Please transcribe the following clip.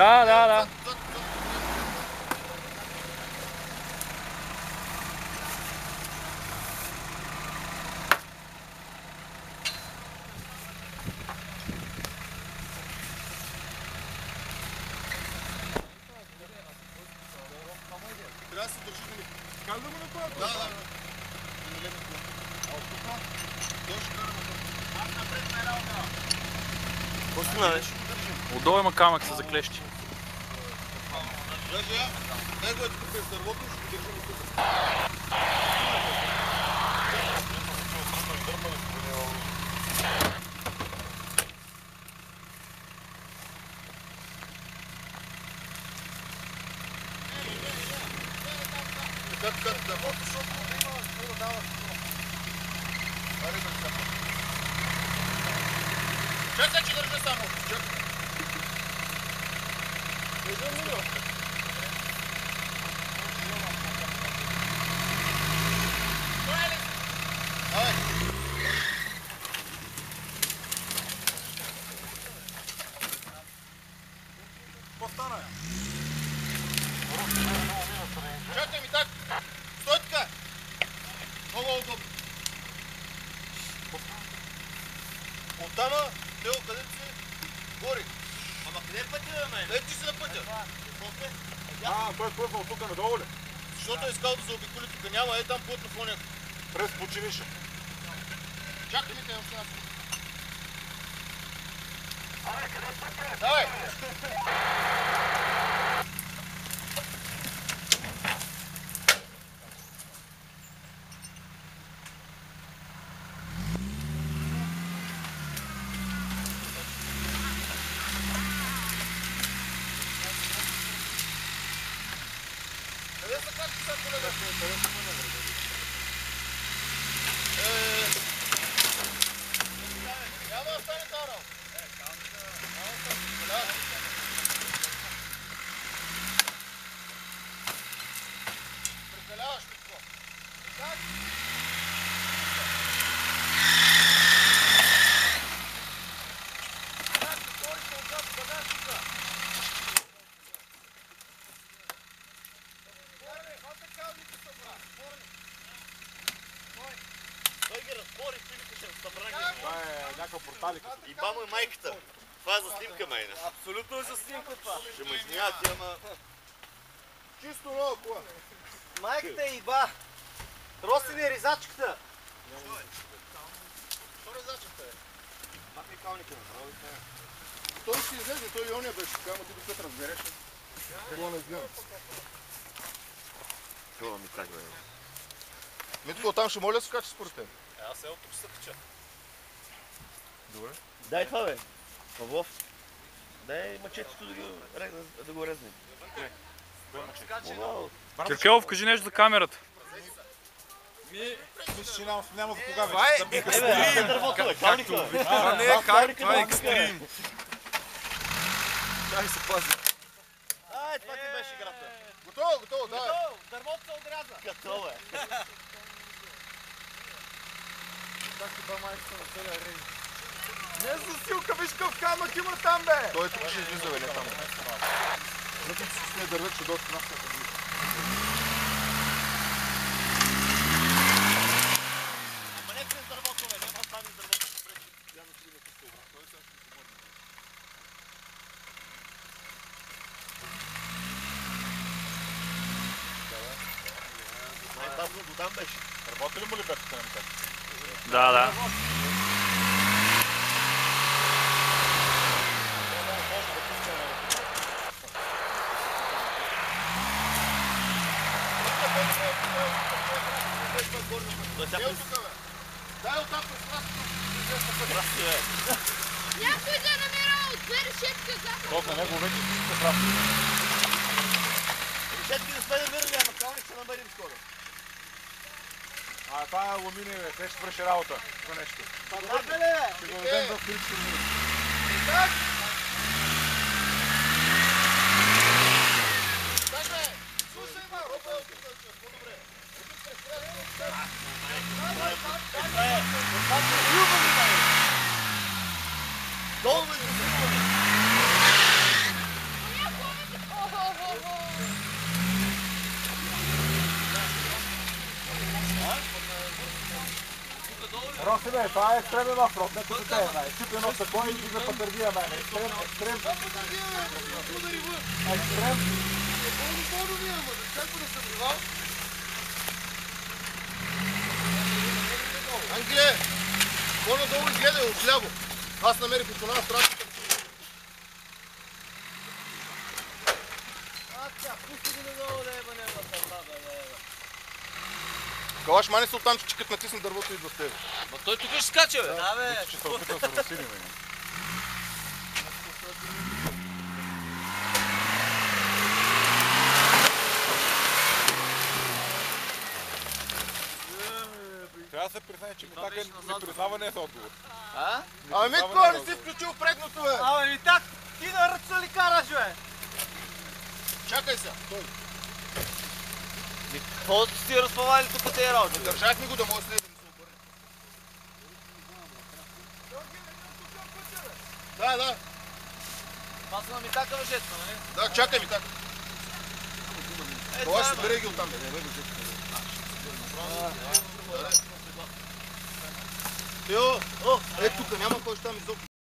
Да. Трябва да се държи да ни... Как да го направя? Да. Аз напред на една отдава. Пусна, бе. Отдолу има камък с заклещи. Даже я, дай го е тук през дървото и ще го държим тук. Така, дървото, защото има какво да дава. Аре да се. Чакай, че държа само. Чакай. Държа милио. По-стана е. Чакай ми так! Стой така! Много удобно. Оттама, Тео, къде си? Гори. Ама къде е пътя, бе, мен? Дай ти си на пътя. Той е плътнал тук надолу ли? Защото е искал да заобиколи тук. Няма, е там плътно в оня. През починиша. Чакай ми, Тео, ще нас. Давай! Къде са както са, колега? Няма да стане тарал. Прекаляваш ли какво? Как? Как? Горите отзад, бъдаш тук. Той ги разбори, пилите ще събрани. Това е някаква порталика. И бамо и майката. Това е за снимка, майна. Абсолютно е за снимка това. Ще ме измият, ама... Чисто нова кола. Майката е иба. Росен е ризачката. Що резачата е? Махни калника направо. Той си излезе, той и оня беше така, ама ти докато разбереш. Това не знам. Това ми так, бе. Митко, оттам ще моля да се кача според теб. Аз се тук се кача. Добре. Дай това, бе. Павлов. Дай мачетето да го резне. Кирпелов, кажи нещо за камерата. Мисля, че няма за кога Това е вече. екстрим! Това не е хайп, това е екстрим! Дай се пази. Ай, това ти беше играта. Готово, давай. Дървото се отряза. Готово е. Не за силка, виж какъв камък има там, бе! Той тук ще излиза, бе, не там. Значи си сме дървет, че доста нас се подвижда. Ама не през дървото, бе. Няма стане с дървото. Явно си да пусти обратно. Той сега ще се мърне. Най-бавно до там беше. Работи ли му ли бетата на митата? Да. Ел тук, бе. Дай оттам през нас. Някой да намира от две решетки отзад. Тот на него вече се прави. Решетки не сме намерили, ама калник ще намерим скоро. А това е алуминия, бе. Те ще свърши работа. Това нещо. Ще го дадем за филични минути. Как? Дай, бе. Слушай, ма, роба е тук, по-добре. Долу ме Роси бе, това е екстремен офрод, не като те, бе. Чупи едно стъкло и дигна патърдия, бе. Екстрем. Екстрем. Ангеле, по-надолу изгледай отляво. Аз намерих от една страна. Калаш, мани се оттам, че като натисне дървото идва с тебе. Ма той тук ще скача, бе. Да, бе. Ще се опитам да се разсилим. Трябва да се признае, че Митака не признава не е за отговор. Ами Митко, не си включил предното, бе! Абе, и так, ти на ръца ли караш, бе? Чакай сега, той. Какво си разпавали тук тези работи? Държахме го да може след да ми се обърне. Да. Това са на Митака въжетка, нали? Да, чакай ми така. Е, Това това ще е, бе. събере ги оттам. Йо, тук няма кой ще там изобщо.